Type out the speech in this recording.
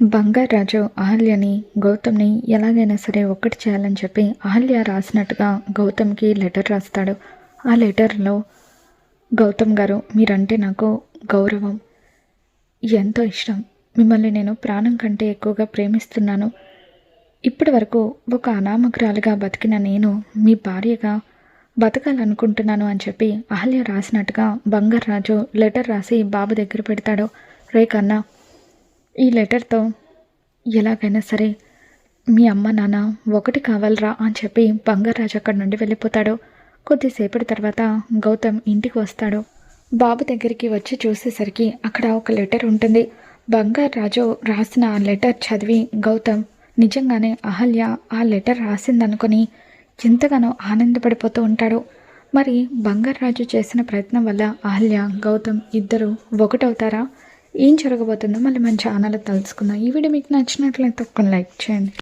బంగారాజు అహల్యని గౌతమ్ని ఎలాగైనా సరే ఒక్కటి చేయాలని చెప్పి అహల్య రాసినట్టుగా గౌతమ్కి లెటర్ రాస్తాడు. ఆ లెటర్లో గౌతమ్ గారు, మీరంటే నాకు గౌరవం, ఎంతో ఇష్టం, మిమ్మల్ని నేను ప్రాణం కంటే ఎక్కువగా ప్రేమిస్తున్నాను. ఇప్పటి వరకు ఒక అనామకురాలుగా బతికిన నేను మీ భార్యగా బతకాలనుకుంటున్నాను అని చెప్పి అహల్య రాసినట్టుగా బంగారాజు లెటర్ రాసి బాబు దగ్గర పెడతాడు. రే కన్నా, ఈ లెటర్తో ఎలాగైనా సరే మీ అమ్మ నాన్న ఒకటి కావాలరా అని చెప్పి బంగారాజు అక్కడి నుండి వెళ్ళిపోతాడు. కొద్దిసేపటి తర్వాత గౌతమ్ ఇంటికి వస్తాడు. బాబు దగ్గరికి వచ్చి చూసేసరికి అక్కడ ఒక లెటర్ ఉంటుంది. బంగారాజు రాసిన ఆ లెటర్ చదివి గౌతమ్ నిజంగానే అహల్య ఆ లెటర్ రాసిందనుకొని ఎంతగానో ఆనందపడిపోతూ ఉంటాడు. మరి బంగారాజు చేసిన ప్రయత్నం వల్ల అహల్య గౌతమ్ ఇద్దరు ఒకటవుతారా? ఏం జరగబోతుందో మళ్ళీ మన ఛానల్లో తెలుసుకుందాం. ఈ వీడియో మీకు నచ్చినట్లయితే ఒక లైక్ చేయండి.